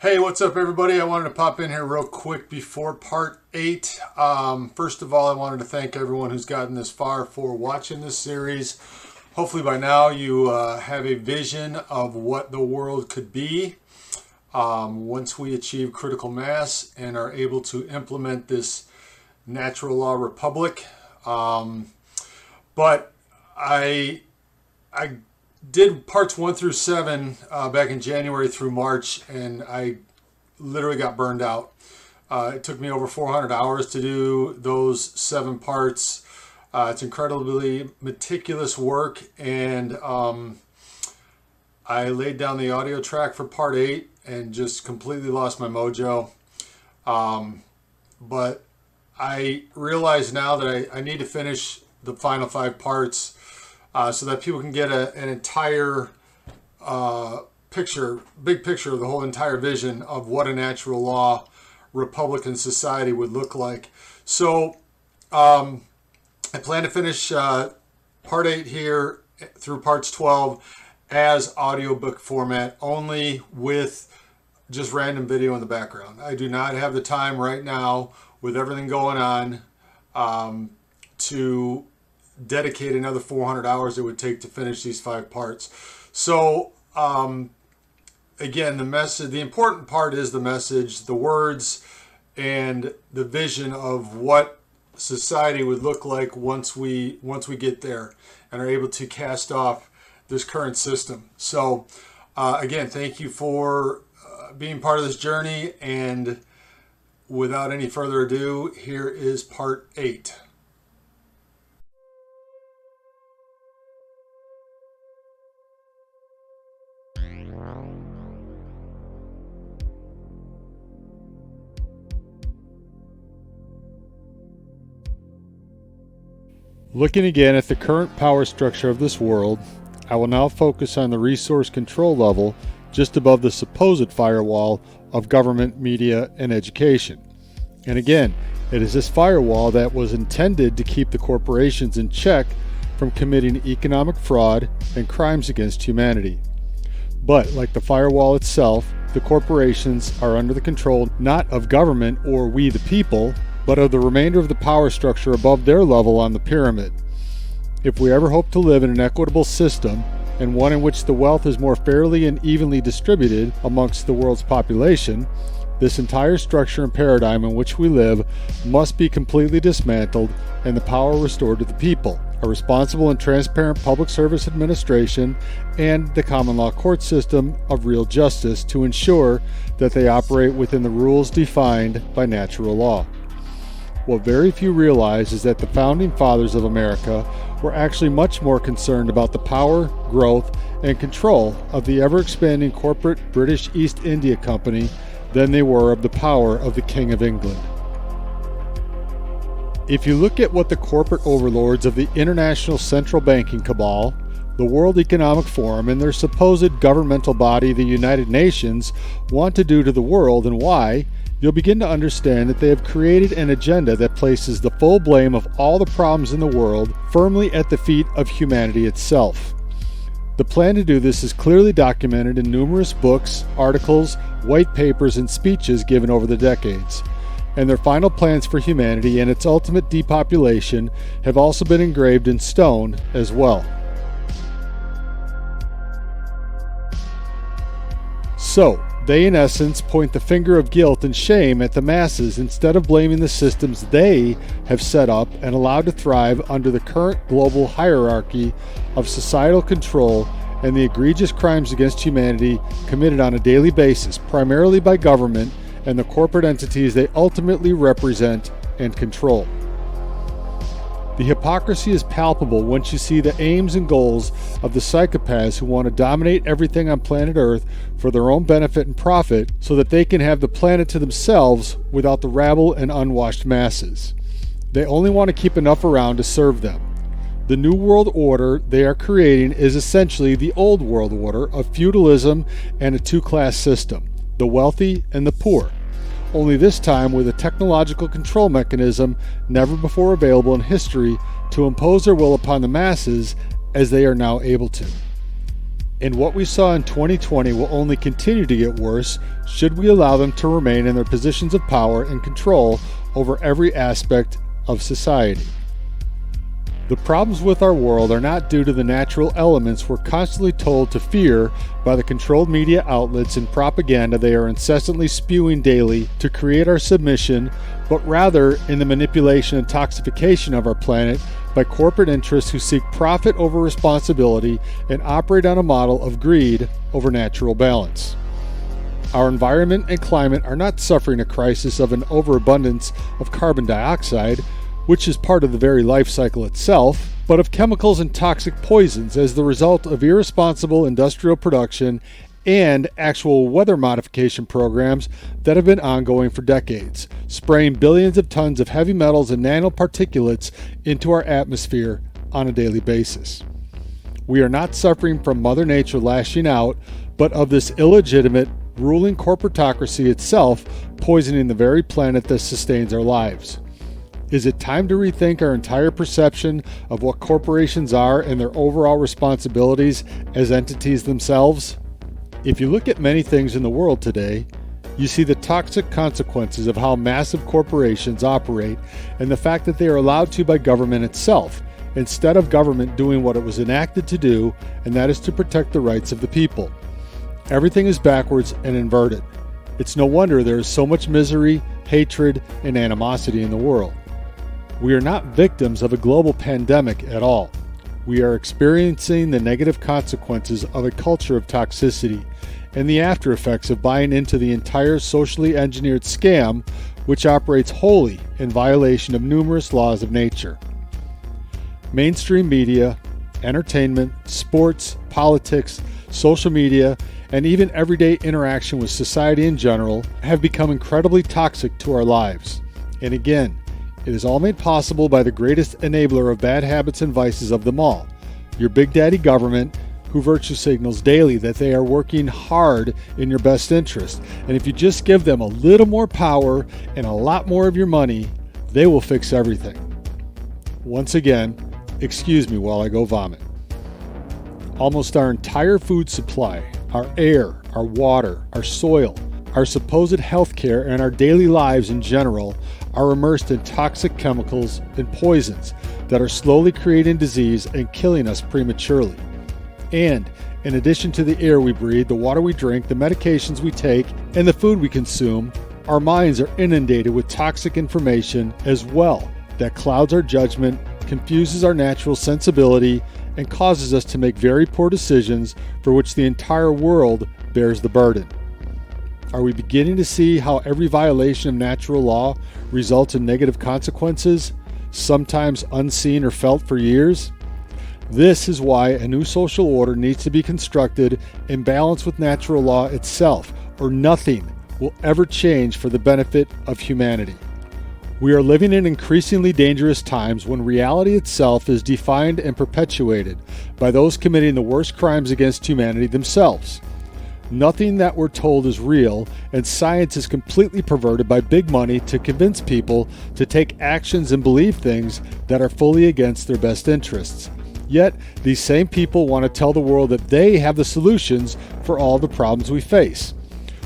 Hey, what's up everybody? I wanted to pop in here real quick before part 8. First of all, I wanted to thank everyone who's gotten this far for watching this series. Hopefully by now you have a vision of what the world could be once we achieve critical mass and are able to implement this natural law republic. But I did parts 1 through 7 back in January through March, and I literally got burned out. It took me over 400 hours to do those 7 parts. It's incredibly meticulous work, and I laid down the audio track for part 8 and just completely lost my mojo. But I realize now that I need to finish the final 5 parts so that people can get an entire big picture of the whole entire vision of what a natural law Republican society would look like. So I plan to finish part 8 here through parts 12 as audiobook format only, with just random video in the background. I do not have the time right now with everything going on to dedicate another 400 hours it would take to finish these 5 parts. So again, the important part is the message, the words, and the vision of what society would look like once we get there and are able to cast off this current system. So again, thank you for being part of this journey, and without any further ado, here is part 8. Looking again at the current power structure of this world, I will now focus on the resource control level just above the supposed firewall of government, media, and education. And again, it is this firewall that was intended to keep the corporations in check from committing economic fraud and crimes against humanity. But like the firewall itself, the corporations are under the control not of government or we the people, but of the remainder of the power structure above their level on the pyramid. If we ever hope to live in an equitable system, and one in which the wealth is more fairly and evenly distributed amongst the world's population, this entire structure and paradigm in which we live must be completely dismantled and the power restored to the people, a responsible and transparent public service administration, and the common law court system of real justice to ensure that they operate within the rules defined by natural law. What very few realize is that the founding fathers of America were actually much more concerned about the power, growth, and control of the ever-expanding corporate British East India Company than they were of the power of the King of England. If you look at what the corporate overlords of the international central banking cabal, the World Economic Forum, and their supposed governmental body, the United Nations, want to do to the world and why, you'll begin to understand that they have created an agenda that places the full blame of all the problems in the world firmly at the feet of humanity itself. The plan to do this is clearly documented in numerous books, articles, white papers, and speeches given over the decades. And their final plans for humanity and its ultimate depopulation have also been engraved in stone as well. So, they in essence point the finger of guilt and shame at the masses instead of blaming the systems they have set up and allowed to thrive under the current global hierarchy of societal control and the egregious crimes against humanity committed on a daily basis, primarily by government and the corporate entities they ultimately represent and control. The hypocrisy is palpable once you see the aims and goals of the psychopaths who want to dominate everything on planet Earth for their own benefit and profit so that they can have the planet to themselves without the rabble and unwashed masses. They only want to keep enough around to serve them. The New World Order they are creating is essentially the Old World Order of feudalism and a two-class system, the wealthy and the poor. Only this time with a technological control mechanism never before available in history to impose their will upon the masses as they are now able to. And what we saw in 2020 will only continue to get worse should we allow them to remain in their positions of power and control over every aspect of society. The problems with our world are not due to the natural elements we're constantly told to fear by the controlled media outlets and propaganda they are incessantly spewing daily to create our submission, but rather in the manipulation and toxification of our planet by corporate interests who seek profit over responsibility and operate on a model of greed over natural balance. Our environment and climate are not suffering a crisis of an overabundance of carbon dioxide, which is part of the very life cycle itself, but of chemicals and toxic poisons as the result of irresponsible industrial production and actual weather modification programs that have been ongoing for decades, spraying billions of tons of heavy metals and nanoparticulates into our atmosphere on a daily basis. We are not suffering from Mother Nature lashing out, but of this illegitimate, ruling corporatocracy itself poisoning the very planet that sustains our lives. Is it time to rethink our entire perception of what corporations are and their overall responsibilities as entities themselves? If you look at many things in the world today, you see the toxic consequences of how massive corporations operate and the fact that they are allowed to by government itself, instead of government doing what it was enacted to do, and that is to protect the rights of the people. Everything is backwards and inverted. It's no wonder there is so much misery, hatred, and animosity in the world. We are not victims of a global pandemic at all. We are experiencing the negative consequences of a culture of toxicity and the after effects of buying into the entire socially engineered scam, which operates wholly in violation of numerous laws of nature. Mainstream media, entertainment, sports, politics, social media, and even everyday interaction with society in general have become incredibly toxic to our lives. And again, it is all made possible by the greatest enabler of bad habits and vices of them all, your big daddy government, who virtue signals daily that they are working hard in your best interest. And if you just give them a little more power and a lot more of your money, they will fix everything. Once again, excuse me while I go vomit. Almost our entire food supply, our air, our water, our soil, our supposed health care, and our daily lives in general are immersed in toxic chemicals and poisons that are slowly creating disease and killing us prematurely. And in addition to the air we breathe, the water we drink, the medications we take, and the food we consume, our minds are inundated with toxic information as well that clouds our judgment, confuses our natural sensibility, and causes us to make very poor decisions for which the entire world bears the burden. Are we beginning to see how every violation of natural law results in negative consequences, sometimes unseen or felt for years? This is why a new social order needs to be constructed in balance with natural law itself, or nothing will ever change for the benefit of humanity. We are living in increasingly dangerous times when reality itself is defined and perpetuated by those committing the worst crimes against humanity themselves. Nothing that we're told is real, and science is completely perverted by big money to convince people to take actions and believe things that are fully against their best interests. Yet, these same people want to tell the world that they have the solutions for all the problems we face,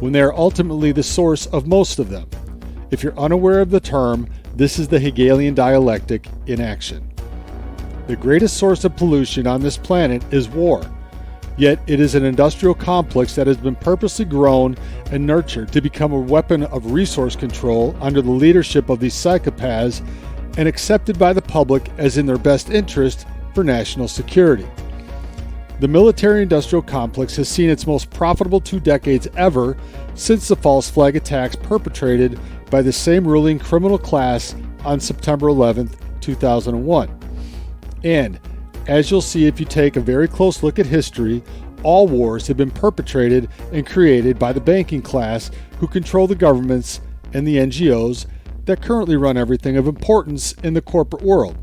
when they are ultimately the source of most of them. If you're unaware of the term, this is the Hegelian dialectic in action. The greatest source of pollution on this planet is war. Yet it is an industrial complex that has been purposely grown and nurtured to become a weapon of resource control under the leadership of these psychopaths and accepted by the public as in their best interest for national security. The military-industrial complex has seen its most profitable 2 decades ever since the false flag attacks perpetrated by the same ruling criminal class on September 11, 2001. And as you'll see if you take a very close look at history, all wars have been perpetrated and created by the banking class who control the governments and the NGOs that currently run everything of importance in the corporate world.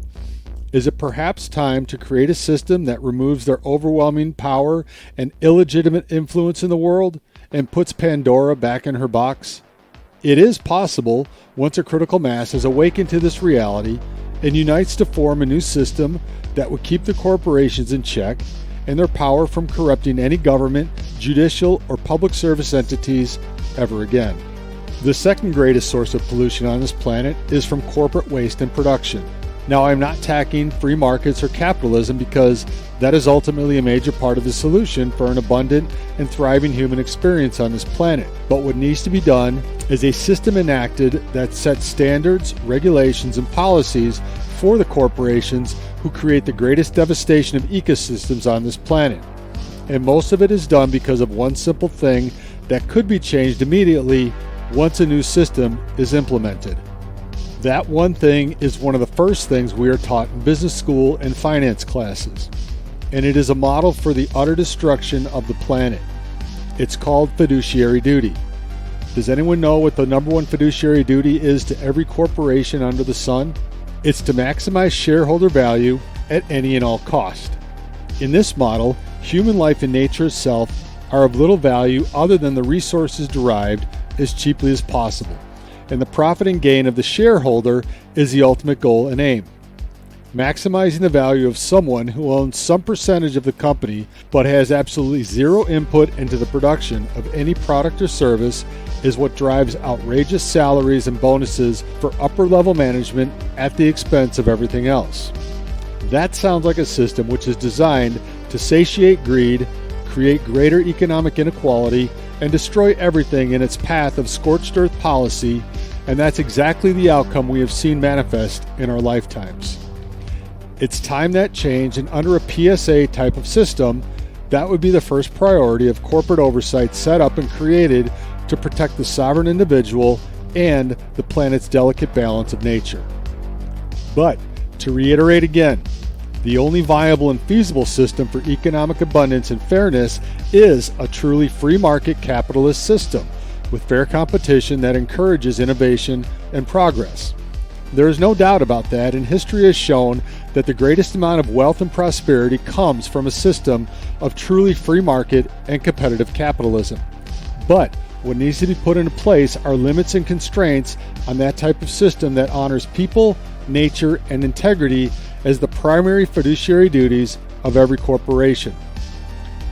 Is it perhaps time to create a system that removes their overwhelming power and illegitimate influence in the world and puts Pandora back in her box? It is possible once a critical mass has awakened to this reality and unites to form a new system that would keep the corporations in check and their power from corrupting any government, judicial, or public service entities ever again. The second greatest source of pollution on this planet is from corporate waste and production. Now, I'm not attacking free markets or capitalism because that is ultimately a major part of the solution for an abundant and thriving human experience on this planet. But what needs to be done is a system enacted that sets standards, regulations, and policies for the corporations who create the greatest devastation of ecosystems on this planet. And most of it is done because of one simple thing that could be changed immediately once a new system is implemented. That one thing is one of the first things we are taught in business school and finance classes, and it is a model for the utter destruction of the planet. It's called fiduciary duty. Does anyone know what the number one fiduciary duty is to every corporation under the sun? It's to maximize shareholder value at any and all cost. In this model, human life and nature itself are of little value other than the resources derived as cheaply as possible, and the profit and gain of the shareholder is the ultimate goal and aim. Maximizing the value of someone who owns some percentage of the company but has absolutely zero input into the production of any product or service is what drives outrageous salaries and bonuses for upper-level management at the expense of everything else. That sounds like a system which is designed to satiate greed, create greater economic inequality, and destroy everything in its path of scorched earth policy, and that's exactly the outcome we have seen manifest in our lifetimes. It's time that changed, and under a PSA type of system, that would be the first priority of corporate oversight set up and created to protect the sovereign individual and the planet's delicate balance of nature. But, to reiterate again, the only viable and feasible system for economic abundance and fairness is a truly free market capitalist system with fair competition that encourages innovation and progress. There is no doubt about that, and history has shown that the greatest amount of wealth and prosperity comes from a system of truly free market and competitive capitalism. But what needs to be put into place are limits and constraints on that type of system that honors people, nature, and integrity as the primary fiduciary duties of every corporation.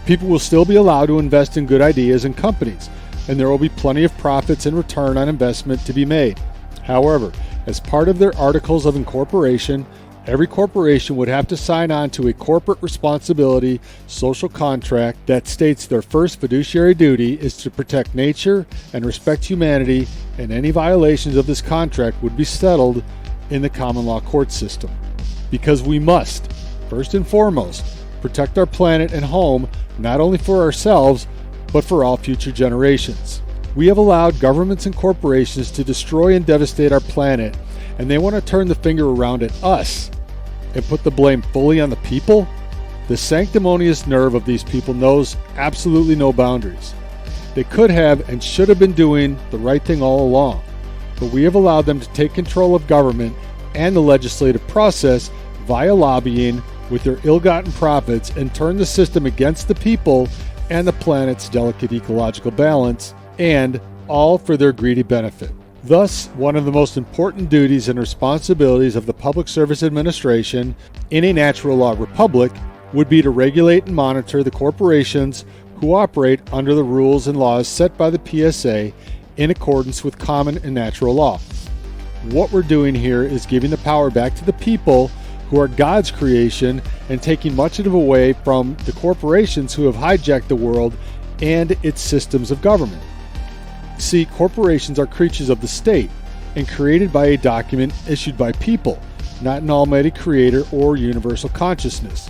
People will still be allowed to invest in good ideas and companies, and there will be plenty of profits and return on investment to be made. However, as part of their articles of incorporation, every corporation would have to sign on to a corporate responsibility social contract that states their first fiduciary duty is to protect nature and respect humanity, and any violations of this contract would be settled in the common law court system. Because we must, first and foremost, protect our planet and home not only for ourselves, but for all future generations. We have allowed governments and corporations to destroy and devastate our planet, and they want to turn the finger around at us and put the blame fully on the people? The sanctimonious nerve of these people knows absolutely no boundaries. They could have and should have been doing the right thing all along, but we have allowed them to take control of government and the legislative process via lobbying with their ill-gotten profits and turn the system against the people and the planet's delicate ecological balance, and all for their greedy benefit. Thus, one of the most important duties and responsibilities of the Public Service Administration in a natural law republic would be to regulate and monitor the corporations who operate under the rules and laws set by the PSA in accordance with common and natural law. What we're doing here is giving the power back to the people who are God's creation and taking much of it away from the corporations who have hijacked the world and its systems of government. See, corporations are creatures of the state and created by a document issued by people, not an almighty creator or universal consciousness.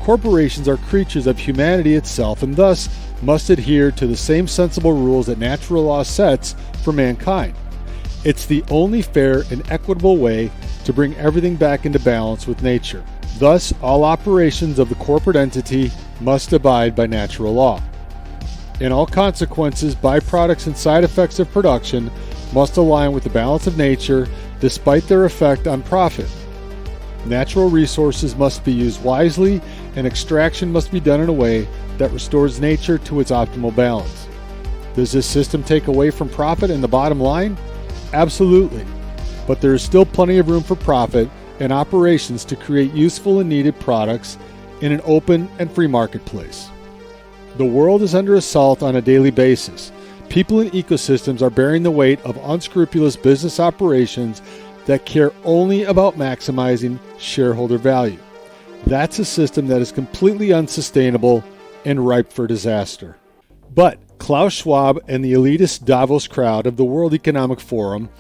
Corporations are creatures of humanity itself and thus must adhere to the same sensible rules that natural law sets for mankind. It's the only fair and equitable way to bring everything back into balance with nature. Thus, all operations of the corporate entity must abide by natural law. In all consequences, byproducts and side effects of production must align with the balance of nature despite their effect on profit. Natural resources must be used wisely, and extraction must be done in a way that restores nature to its optimal balance. Does this system take away from profit and the bottom line? Absolutely. But there is still plenty of room for profit and operations to create useful and needed products in an open and free marketplace. The world is under assault on a daily basis. People and ecosystems are bearing the weight of unscrupulous business operations that care only about maximizing shareholder value. That's a system that is completely unsustainable and ripe for disaster. But Klaus Schwab and the elitist Davos crowd of the World Economic Forum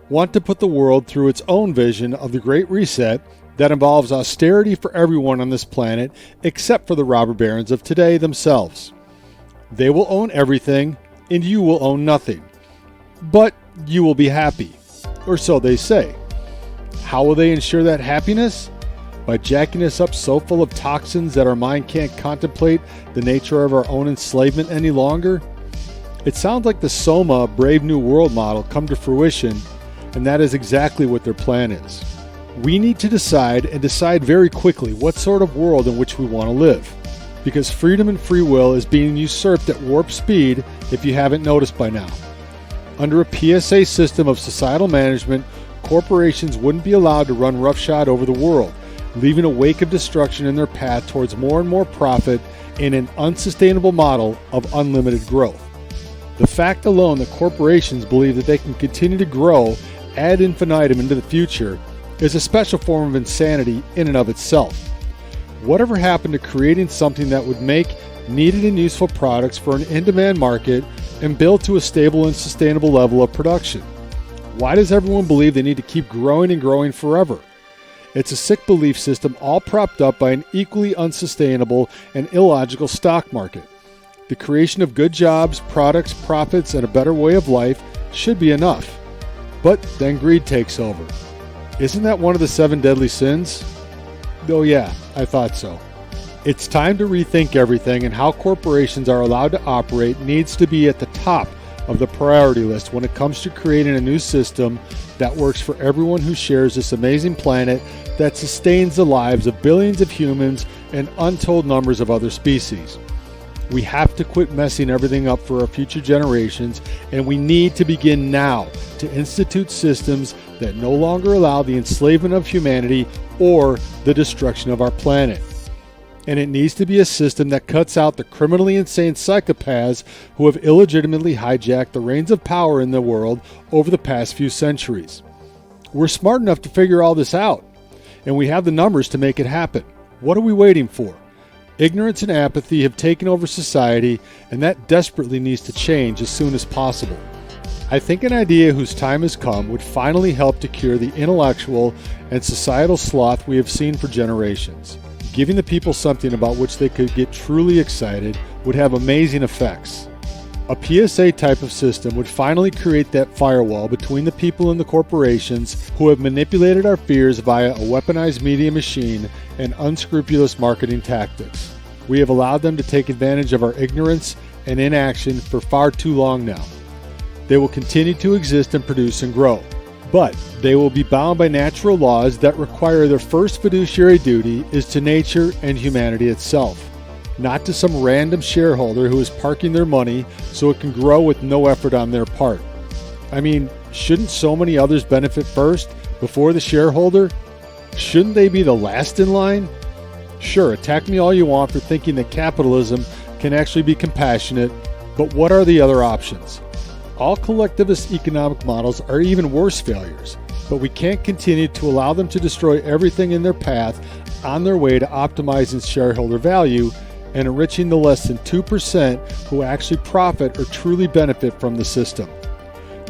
want to put the world through its own vision of the Great Reset that involves austerity for everyone on this planet except for the robber barons of today themselves. They will own everything and you will own nothing. But you will be happy, or so they say. How will they ensure that happiness? By jacking us up so full of toxins that our mind can't contemplate the nature of our own enslavement any longer? It sounds like the Soma Brave New World model come to fruition, and that is exactly what their plan is. We need to decide, and decide very quickly, what sort of world in which we want to live. Because freedom and free will is being usurped at warp speed if you haven't noticed by now. Under a PSA system of societal management, corporations wouldn't be allowed to run roughshod over the world, leaving a wake of destruction in their path towards more and more profit in an unsustainable model of unlimited growth. The fact alone that corporations believe that they can continue to grow ad infinitum into the future is a special form of insanity in and of itself. Whatever happened to creating something that would make needed and useful products for an in-demand market and build to a stable and sustainable level of production? Why does everyone believe they need to keep growing and growing forever? It's a sick belief system all propped up by an equally unsustainable and illogical stock market. The creation of good jobs, products, profits, and a better way of life should be enough. But then greed takes over. Isn't that one of the 7 deadly sins? Oh yeah, I thought so. It's time to rethink everything, and how corporations are allowed to operate needs to be at the top of the priority list when it comes to creating a new system that works for everyone who shares this amazing planet that sustains the lives of billions of humans and untold numbers of other species. We have to quit messing everything up for our future generations, and we need to begin now to institute systems that no longer allow the enslavement of humanity or the destruction of our planet. And it needs to be a system that cuts out the criminally insane psychopaths who have illegitimately hijacked the reins of power in the world over the past few centuries. We're smart enough to figure all this out, and we have the numbers to make it happen. What are we waiting for? Ignorance and apathy have taken over society, and that desperately needs to change as soon as possible. I think an idea whose time has come would finally help to cure the intellectual and societal sloth we have seen for generations. Giving the people something about which they could get truly excited would have amazing effects. A PSA type of system would finally create that firewall between the people and the corporations who have manipulated our fears via a weaponized media machine and unscrupulous marketing tactics. We have allowed them to take advantage of our ignorance and inaction for far too long now. They will continue to exist and produce and grow. But they will be bound by natural laws that require their first fiduciary duty is to nature and humanity itself, not to some random shareholder who is parking their money so it can grow with no effort on their part. I mean, shouldn't so many others benefit first before the shareholder? Shouldn't they be the last in line? Sure, attack me all you want for thinking that capitalism can actually be compassionate, but what are the other options? All collectivist economic models are even worse failures, but we can't continue to allow them to destroy everything in their path on their way to optimizing shareholder value and enriching the less than 2% who actually profit or truly benefit from the system.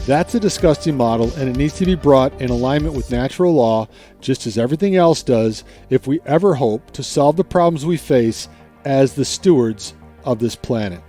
That's a disgusting model, and it needs to be brought in alignment with natural law, just as everything else does, if we ever hope to solve the problems we face as the stewards of this planet.